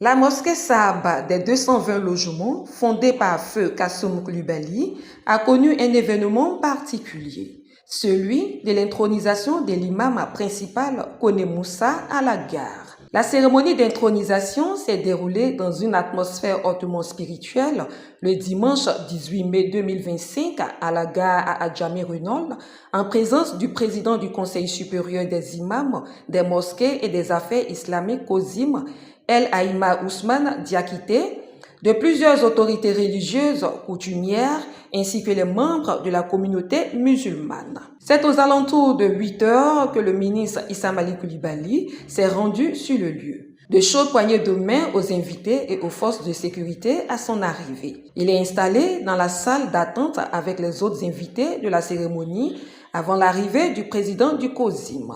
La mosquée Sahaba des 220 logements, fondée par Feu Kassoum Coulibaly, a connu un événement particulier, celui de l'intronisation de l'imam principal Koné Moussa à la gare. La cérémonie d'intronisation s'est déroulée dans une atmosphère hautement spirituelle le dimanche 18 mai 2025 à la gare à Adjamé-Renault, en présence du président du Conseil supérieur des imams, des mosquées et des affaires islamiques COSIM, El Aïma Ousmane Diakité, de plusieurs autorités religieuses coutumières ainsi que les membres de la communauté musulmane. C'est aux alentours de 8 heures que le ministre Issa Malik Coulibaly s'est rendu sur le lieu. De chaudes poignées de main aux invités et aux forces de sécurité à son arrivée. Il est installé dans la salle d'attente avec les autres invités de la cérémonie avant l'arrivée du président du COSIM.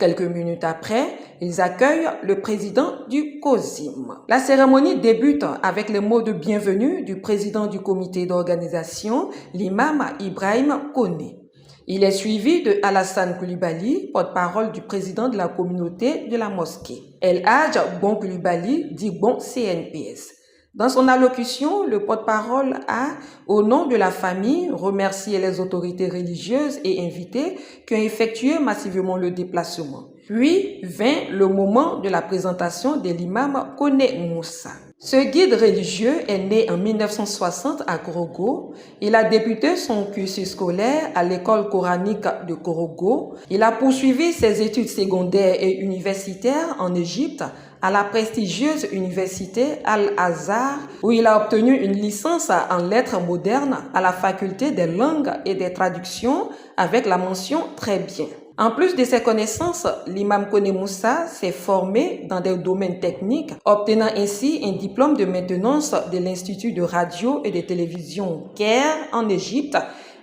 Quelques minutes après, ils accueillent le président du COSIM. La cérémonie débute avec les mots de bienvenue du président du comité d'organisation, l'imam Ibrahim Koné. Il est suivi de Alassane Coulibaly, porte-parole du président de la communauté de la mosquée. El Hadj Bon Coulibaly dit Bon CNPS. Dans son allocution, le porte-parole a, au nom de la famille, remercié les autorités religieuses et invités qui ont effectué massivement le déplacement. Puis vint le moment de la présentation de l'imam Koné Moussa. Ce guide religieux est né en 1960 à Korogo. Il a débuté son cursus scolaire à l'école coranique de Korogo. Il a poursuivi ses études secondaires et universitaires en Égypte à la prestigieuse université Al-Azhar, où il a obtenu une licence en lettres modernes à la faculté des langues et des traductions avec la mention très bien. En plus de ses connaissances, l'imam Koné Moussa s'est formé dans des domaines techniques, obtenant ainsi un diplôme de maintenance de l'Institut de radio et de télévision Caire en Égypte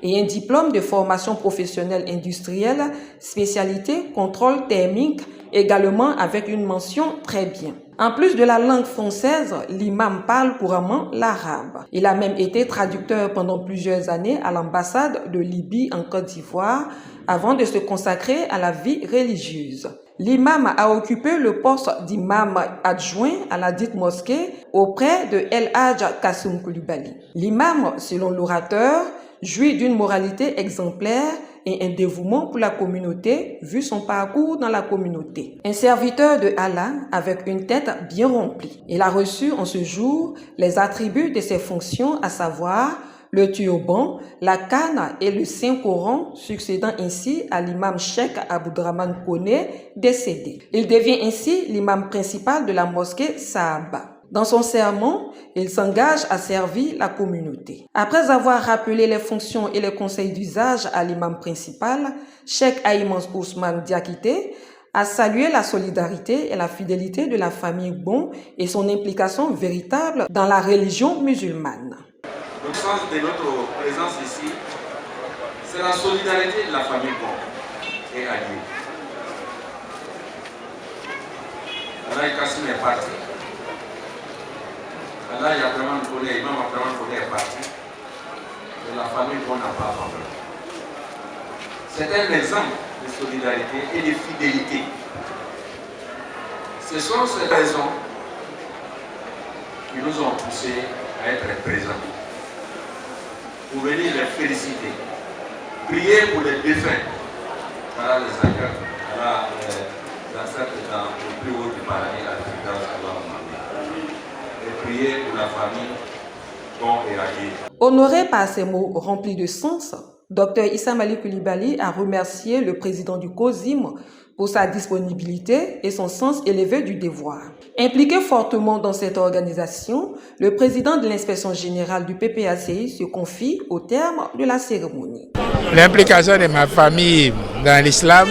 et un diplôme de formation professionnelle industrielle, spécialité contrôle thermique, également avec une mention très bien. En plus de la langue française, l'imam parle couramment l'arabe. Il a même été traducteur pendant plusieurs années à l'ambassade de Libye en Côte d'Ivoire avant de se consacrer à la vie religieuse. L'imam a occupé le poste d'imam adjoint à la dite mosquée auprès de El Hadj Kassoum Coulibaly. L'imam, selon l'orateur, jouit d'une moralité exemplaire et un dévouement pour la communauté vu son parcours dans la communauté. Un serviteur de Allah avec une tête bien remplie. Il a reçu en ce jour les attributs de ses fonctions, à savoir le turban, la canne et le Saint-Coran, succédant ainsi à l'imam Cheikh Aboudraman Koné, décédé. Il devient ainsi l'imam principal de la mosquée Sahaba. Dans son sermon, il s'engage à servir la communauté. Après avoir rappelé les fonctions et les conseils d'usage à l'imam principal, Cheikh Aïma Ousmane Diakité a salué la solidarité et la fidélité de la famille Bon et son implication véritable dans la religion musulmane. Le sens de notre présence ici, c'est la solidarité de la famille Bon et alliée. Allah Kassim est parti. Allah Abdraman Koné, Imam Abdraman Koné est parti. Et la famille Bon n'a pas abandonné. C'est un exemple de solidarité et de fidélité. Ce sont ces raisons qui nous ont poussés à être présents. Pour venir les féliciter, prier pour les défunts, Allah les accueille, Allah les accepte dans le plus haut du paradis, la présidence et prier pour la famille Bon et alliée. Honoré par ces mots remplis de sens, Dr Issa Malik Coulibaly a remercié le président du COSIM pour sa disponibilité et son sens élevé du devoir. Impliqué fortement dans cette organisation, le président de l'inspection générale du PPACI se confie au terme de la cérémonie. L'implication de ma famille dans l'islam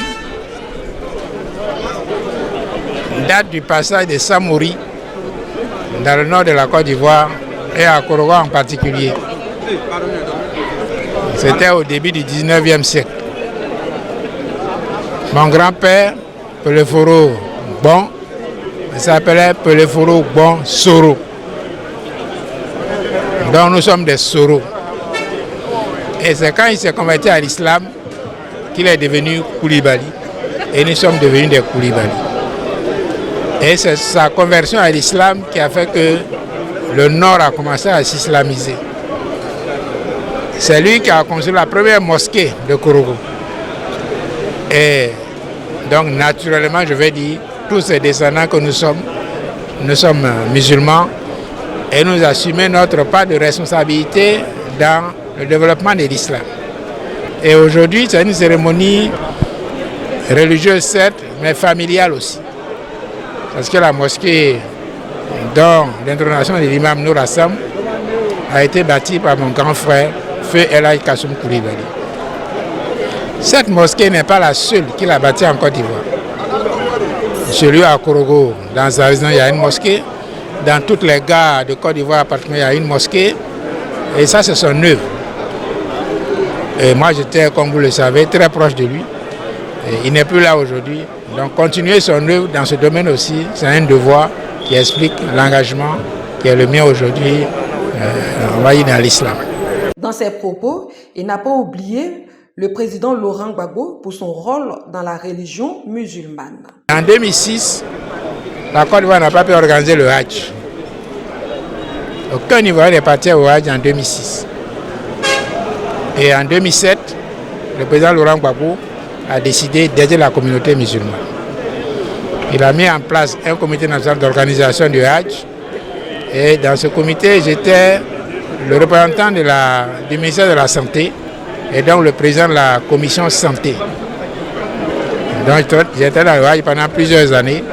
date du passage de Samouri dans le nord de la Côte d'Ivoire et à Korogo en particulier. C'était au début du 19e siècle. Mon grand-père, Peleforo Bon, s'appelait Peleforo Bon Soro. Donc nous sommes des Soro. Et c'est quand il s'est converti à l'islam qu'il est devenu Coulibaly. Et nous sommes devenus des Coulibaly. Et c'est sa conversion à l'islam qui a fait que le Nord a commencé à s'islamiser. C'est lui qui a construit la première mosquée de Kourougou. Et donc naturellement, je vais dire, tous ces descendants que nous sommes musulmans et nous assumons notre part de responsabilité dans le développement de l'islam. Et aujourd'hui, c'est une cérémonie religieuse certes, mais familiale aussi. Parce que la mosquée dont l'intronation de l'imam Nour Assam a été bâtie par mon grand frère, Feu El Hadj Kassoum Koulibaly. Cette mosquée n'est pas la seule qu'il a bâtie en Côte d'Ivoire. Chez lui à Kourougou, dans sa région, il y a une mosquée. Dans toutes les gares de Côte d'Ivoire, il y a une mosquée. Et ça, c'est son œuvre. Et moi, j'étais, comme vous le savez, très proche de lui. Et il n'est plus là aujourd'hui. Donc, continuer son œuvre dans ce domaine aussi, c'est un devoir qui explique l'engagement qui est le mien aujourd'hui, on va dire, dans l'islam. Dans ses propos, il n'a pas oublié le président Laurent Gbagbo pour son rôle dans la religion musulmane. En 2006, la Côte d'Ivoire n'a pas pu organiser le Hajj. Aucun Ivoirien n'est parti au Hajj en 2006. Et en 2007, le président Laurent Gbagbo a décidé d'aider la communauté musulmane. Il a mis en place un comité national d'organisation du Hajj. Et dans ce comité, j'étais le représentant du ministère de la Santé et donc le président de la commission santé. Donc j'étais dans le Hajj pendant plusieurs années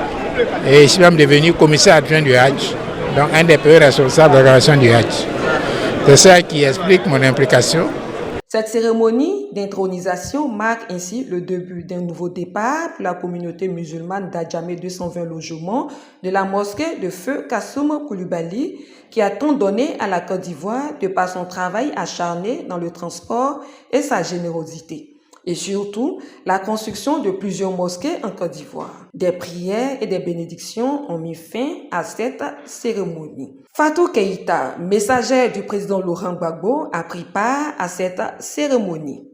et je suis même devenu commissaire adjoint du Hajj, donc un des premiers responsables de l'organisation du Hajj. C'est ça qui explique mon implication. Cette cérémonie d'intronisation marque ainsi le début d'un nouveau départ pour la communauté musulmane d'Adjamé 220 logements de la mosquée de Feu Kassoum Koulibaly qui a tant donné à la Côte d'Ivoire de par son travail acharné dans le transport et sa générosité. Et surtout, la construction de plusieurs mosquées en Côte d'Ivoire. Des prières et des bénédictions ont mis fin à cette cérémonie. Fatou Keïta, messagère du président Laurent Gbagbo, a pris part à cette cérémonie.